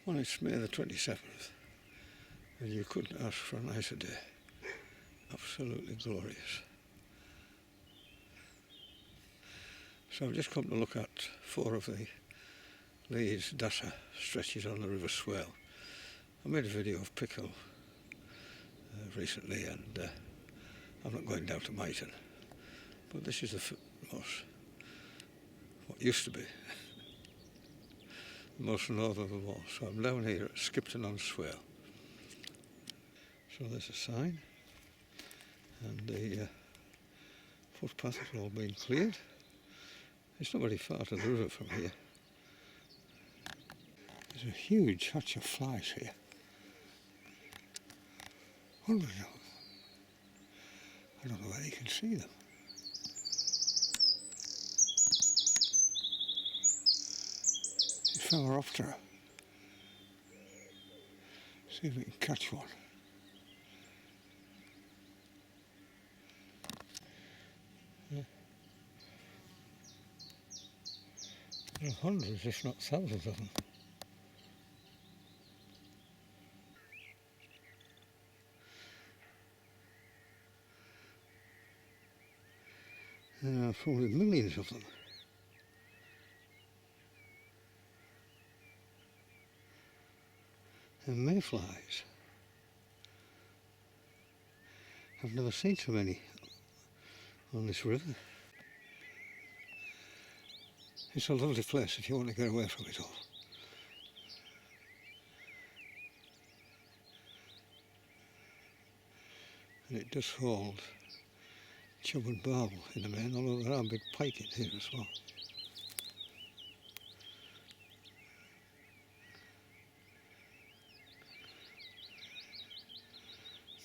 Well, it's May the 27th, and you couldn't ask for a nicer day. Absolutely glorious. So I've just come to look at 4 of the Leeds DASA stretches on the River Swale. I made a video of Pickle recently, and I'm not going down to Myton, but this is the most, what used to be, the most northern of them all. So I'm down here at Skipton on Swale. So there's a sign, and the footpath has all been cleared. It's not very far to the river from here. There's a huge hatch of flies here. Hundreds of them. I don't know where you can see them. This fella after her. See if we can catch one. Yeah. There are hundreds, if not thousands of them. There are probably millions of them. And mayflies. I've never seen so many on this river. It's a lovely place if you want to get away from it all. And it does hold chub and barbel in the main, although there are big pike in here as well.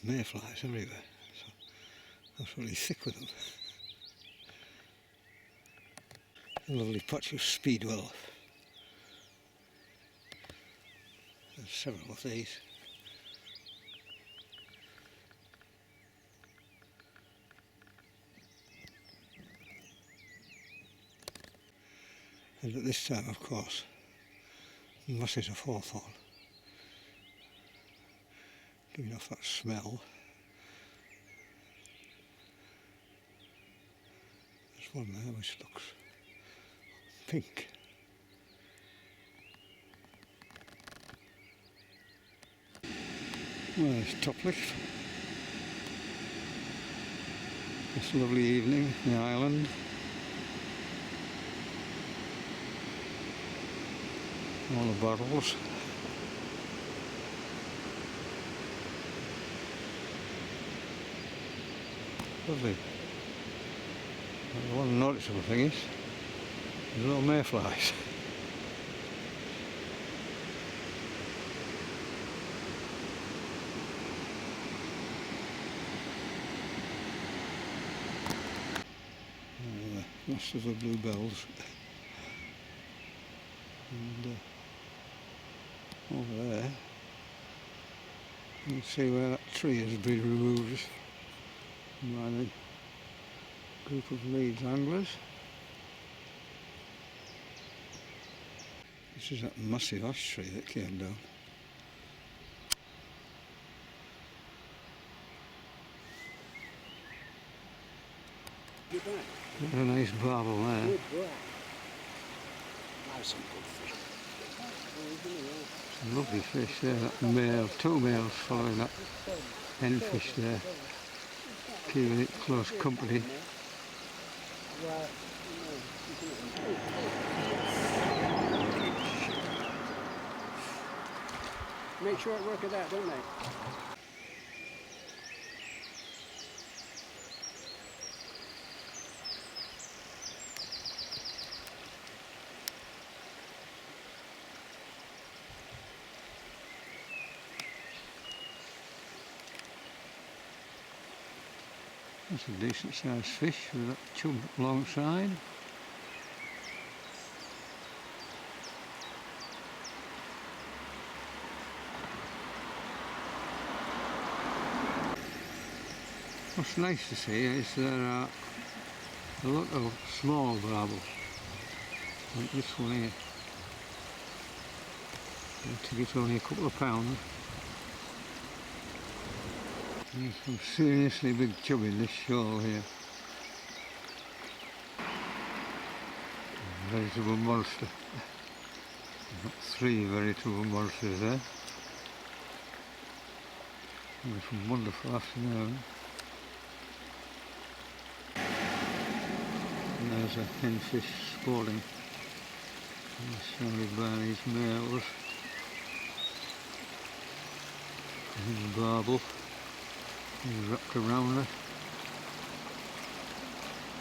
Mayflies everywhere, so absolutely thick with them. A lovely patch of speedwell. There's several of these. And at this time, of course, masses of hawthorn, giving off that smell. There's one there which looks pink. Well, there's Toplift. This lovely evening, the island. All the bottles. Lovely. The one noticeable thing is there's no mayflies. Masters of bluebells. And over there you can see where that tree has been removed by the group of Leeds anglers. This is that massive ash tree that came down. There's a nice barbel there. Some lovely fish there, that male, 2 males following that hen fish there, keeping it close company. Make sure it work at that, don't they? That's a decent sized fish with that chub alongside. What's nice to see is there are a lot of small barbels, like this one here. The ticket's only a couple of pounds. There's some seriously big chub in this shoal here. Vegetable monster. Got 3 vegetable monsters there. It's a wonderful afternoon. And there's a henfish sporting. Surrounded by these males. And barbel. He's wrapped around her.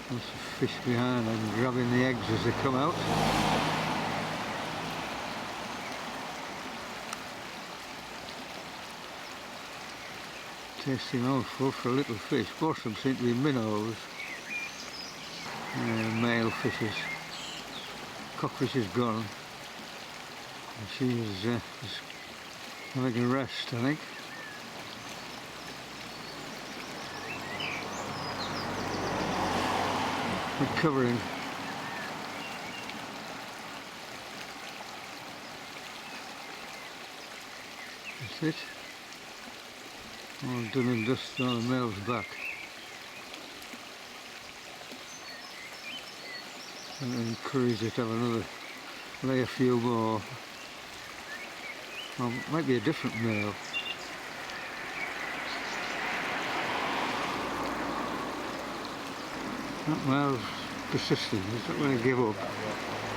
There's a fish behind and grabbing the eggs as they come out. Tasty mouthful for a little fish. Most of them seem to be minnows. Male fishes. Cockfish is gone. And she's having a rest, I think. Recovering. That's it. All done and dusted on the male's back. And encourage it to have another, lay a few more. Well, might be a different male. That male's persistent, he's not going to give up.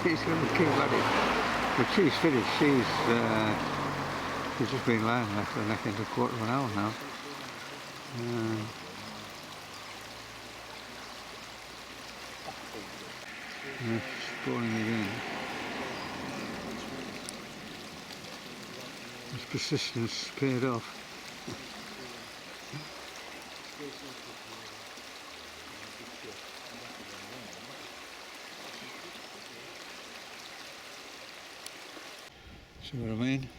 He's going to keep at it. But she's finished, she's just been lying there for a quarter of an hour now. Spawning again. His persistence paid off. See what I mean?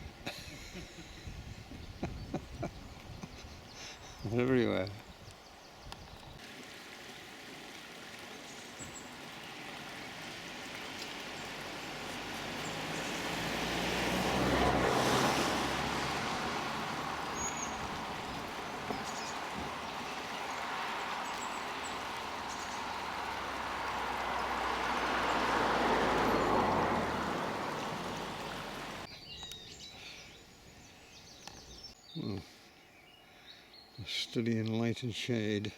They're everywhere. Well, studying light and shade.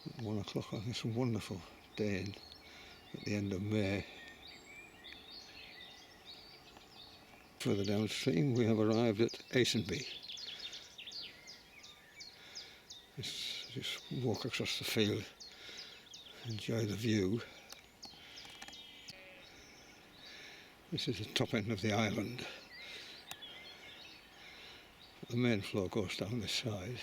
At 1 o'clock on this wonderful day at the end of May. Further downstream we have arrived at Asenby. Just walk across the field, enjoy the view. This is the top end of the island. The main flow goes down this side.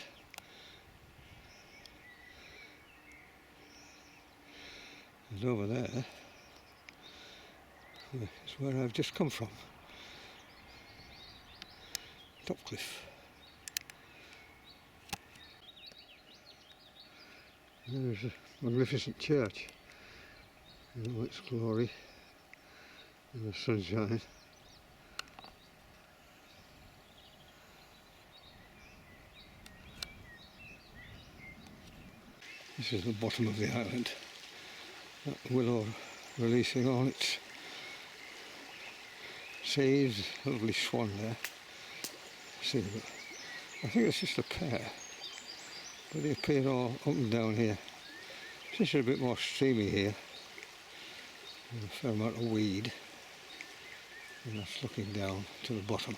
And over there is where I've just come from. Top cliff. There's a magnificent church in all its glory. In the sunshine. This is the bottom of the island. That willow releasing all its seeds. Lovely swan there. See, but I think it's just a pair. But they appear all up and down here. It's just a bit more streamy here. And a fair amount of weed. And that's looking down to the bottom.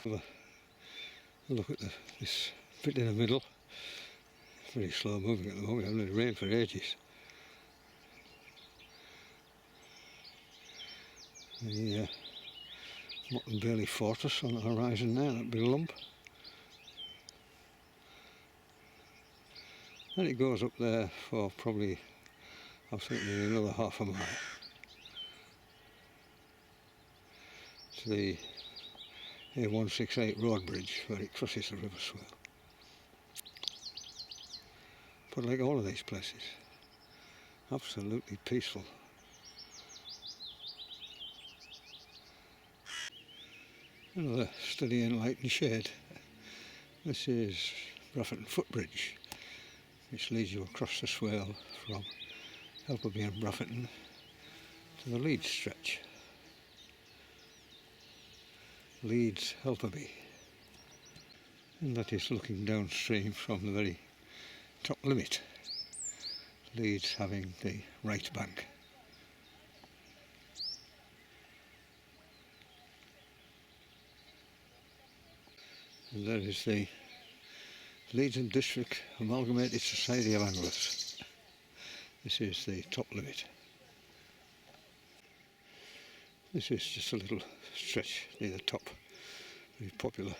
Have a look at this bit in the middle. Very slow moving at the moment, it hasn't rained for ages. The Motte and Bailey Fortress on the horizon there, that big lump. And it goes up there for probably, I think, another half a mile to the A168 road bridge where it crosses the River Swale. but like all of these places, absolutely peaceful. Another study in light and shade. This is Brafferton Footbridge, which leads you across the Swale from Helperby and Brafferton to the Leeds stretch. Leeds, Helperby. And that is looking downstream from the very top limit. Leeds having the right bank. And there is the Leeds and District Amalgamated Society of Anglers. This is the top limit. This is just a little stretch near the top, very popular.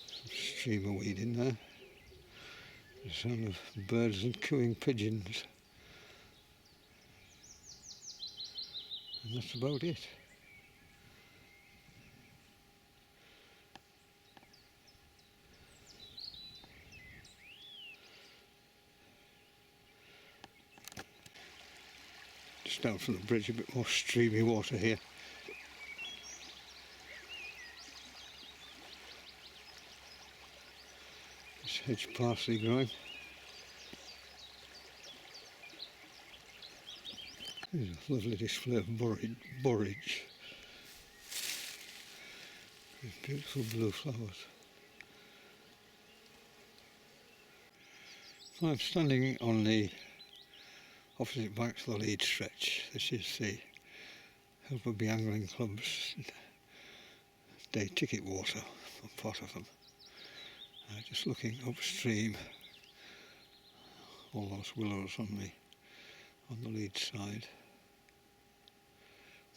Some streamer weed in there. The sound of birds and cooing pigeons. And that's about it. Just down from the bridge, a bit more streamy water here. There's hedge parsley growing. There's a lovely display of borage. With beautiful blue flowers. I'm standing on the opposite bank to the Leeds stretch. This is the Helperby Angling Club's day ticket water, I'm part of them. Just looking upstream, all those willows on the Leeds side.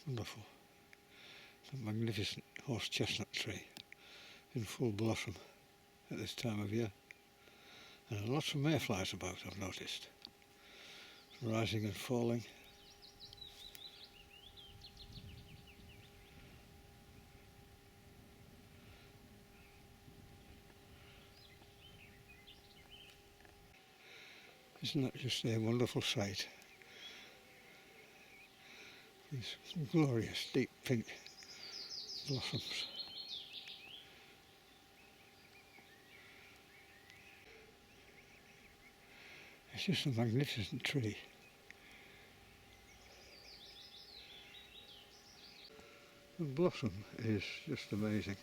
Wonderful. The magnificent horse chestnut tree in full blossom at this time of year. And lots of mayflies about, I've noticed. Rising and falling. Isn't that just a wonderful sight? These glorious deep pink blossoms. It's just a magnificent tree. The blossom is just amazing.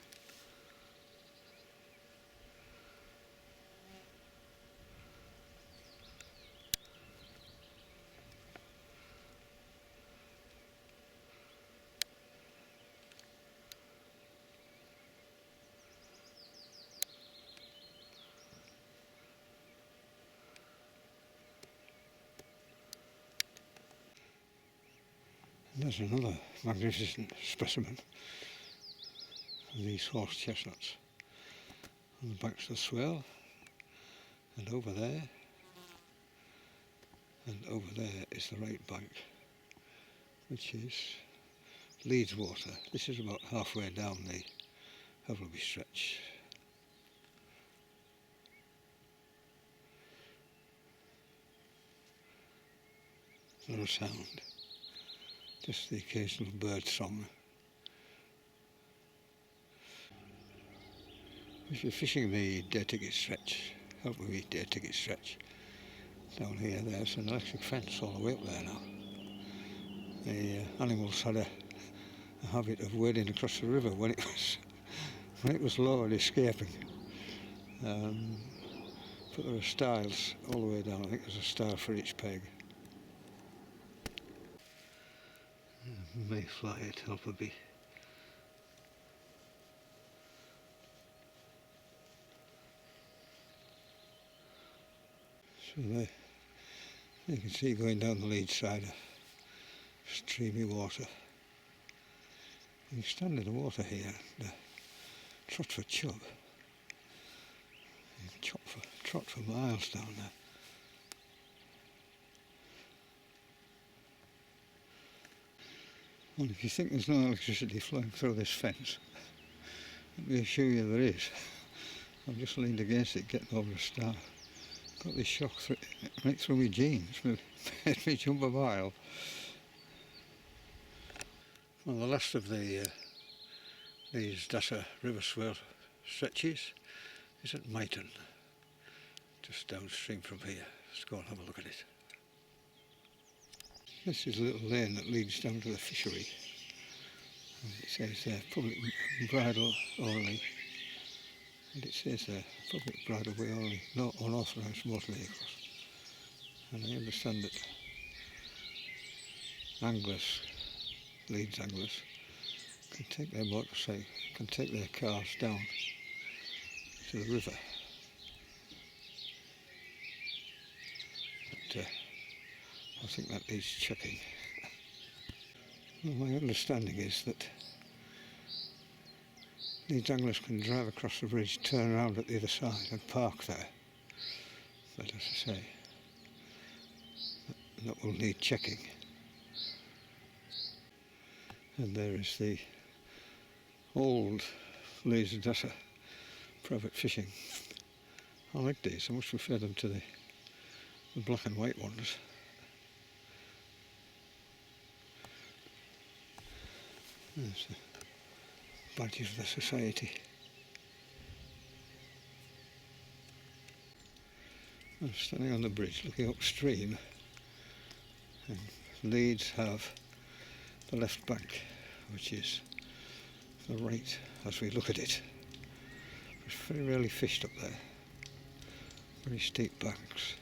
There's another magnificent specimen of these horse chestnuts on the banks of the Swale, and over there is the right bank, which is Leeds water. This is about halfway down the Helperby stretch. Not a sound. Just the occasional bird song. If you're fishing the day ticket stretch, Helperby day ticket stretch, down here there's an electric fence all the way up there now. The animals had a habit of wading across the river when it was low and escaping. But there are stiles all the way down. I think there's a stile for each peg. Mayfly at Helperby. So there, you can see going down the Leeds side of streamy water. You can stand in the water here and trot for chub. You can trot for miles down there. Well, if you think there's no electricity flowing through this fence, let me assure you there is. I've just leaned against it getting over the star. Got this shock right through my jeans, made me jump a mile. Well, the last of these DASA River Swale stretches is at Myton, just downstream from here. Let's go and have a look at it. This is a little lane that leads down to the fishery. And it says there, public bridle only. And it says there, public bridle way only, no unauthorised motor vehicles. And I understand that anglers, Leeds anglers, can take their motorcycle, can take their cars down to the river. But I think that needs checking. Well, my understanding is that Leeds anglers can drive across the bridge, turn around at the other side and park there. But as I say, that will need checking. And there is the old Leeds DASA private fishing. I like these, I much prefer them to the black and white ones. There's the badges of the society. I'm standing on the bridge looking upstream, and Leeds have the left bank, which is the right as we look at it. It's very rarely fished up there, very steep banks.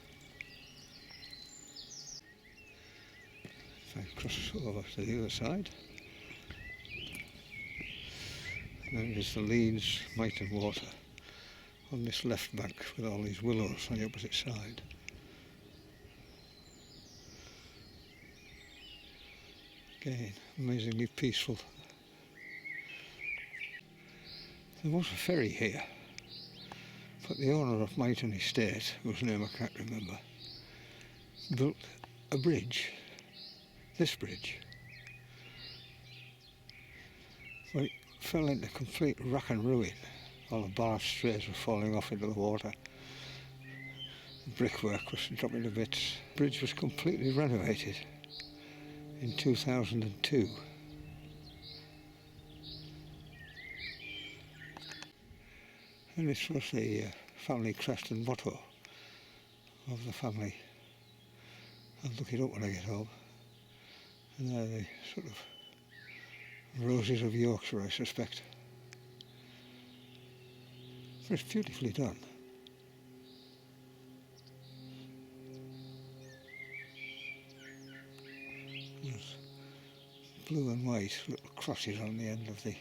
If I cross over to the other side, there is the Leeds Myton water on this left bank with all these willows on the opposite side. Again, amazingly peaceful. There was a ferry here, but the owner of Myton Estate, whose name I can't remember, built a bridge, this bridge. Well, it fell into complete rack and ruin. All the balustrades were falling off into the water. The brickwork was dropping to bits. The bridge was completely renovated in 2002. And this was the family crest and motto of the family. I'll look it up when I get home. And they're the sort of roses of Yorkshire, I suspect. But it's beautifully done. There's blue and white little crosses on the end of the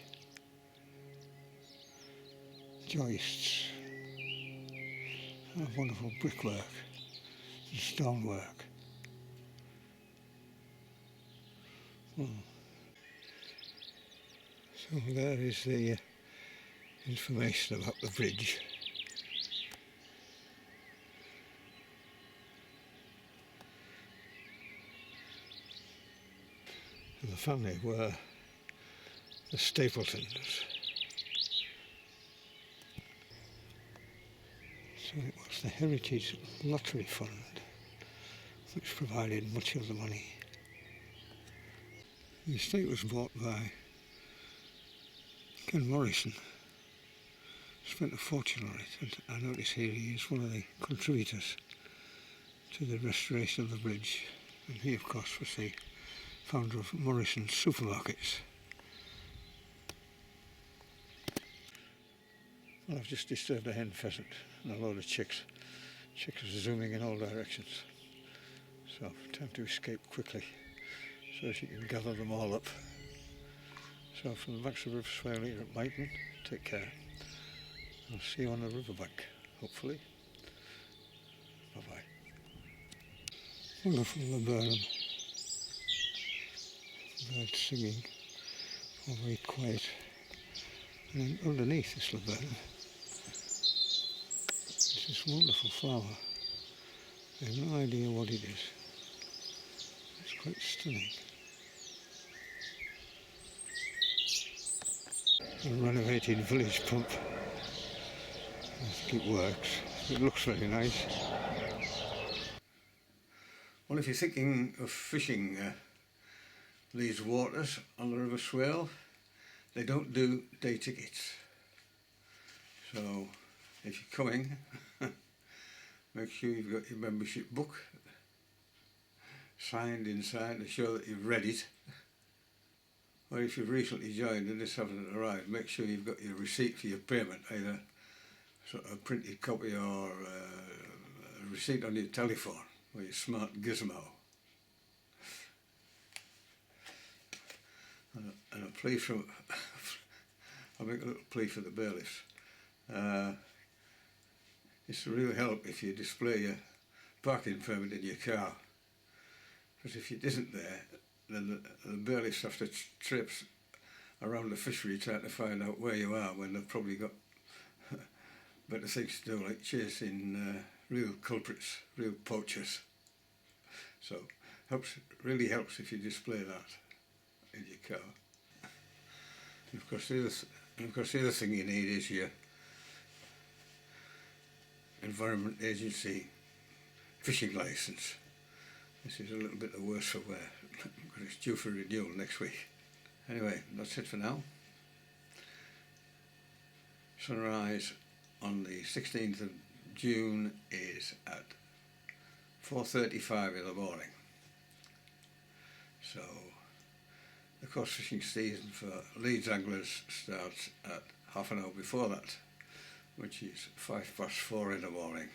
joists. And wonderful brickwork and stonework. So there is the information about the bridge. And the family were the Stapletons. So it was the Heritage Lottery Fund which provided much of the money. The estate was bought by Ken Morrison. Spent a fortune on it, and I notice here he is one of the contributors to the restoration of the bridge, and he of course was the founder of Morrison's Supermarkets. Well, I've just disturbed a hen pheasant and a load of chicks. Chicks are zooming in all directions, so time to escape quickly so as you can gather them all up. So from the banks of River Swale here at Myton, take care. I'll see you on the riverbank, hopefully. Bye-bye. Wonderful laburnum. Birds singing, all very quiet. And then underneath this laburnum is this wonderful flower. I have no idea what it is. It's quite stunning. A renovated village pump. I think it works. It looks very nice. Well, if you're thinking of fishing Leeds waters on the River Swale, they don't do day tickets. So if you're coming, make sure you've got your membership book signed inside to show that you've read it. Or if you've recently joined and this hasn't arrived, make sure you've got your receipt for your payment, either sort of a printed copy or a receipt on your telephone or your smart gizmo. And a plea from, I'll make a little plea for the bailiffs. It's to really help if you display your parking permit in your car. Because if it isn't there, then the bailiffs have to traipse around the fishery trying to find out where you are when they've probably got better things to do, like chasing real culprits, real poachers. So really helps if you display that in your car. And of course the other thing you need is your Environment Agency fishing licence. This is a little bit the worse for wear, because it's due for renewal next week. Anyway, that's it for now. Sunrise on the 16th of June is at 4:35 in the morning. So the coast fishing season for Leeds anglers starts at half an hour before that, which is 4:05 in the morning.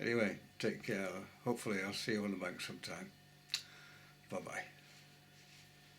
Anyway, take care. Hopefully I'll see you on the bank sometime. Bye bye.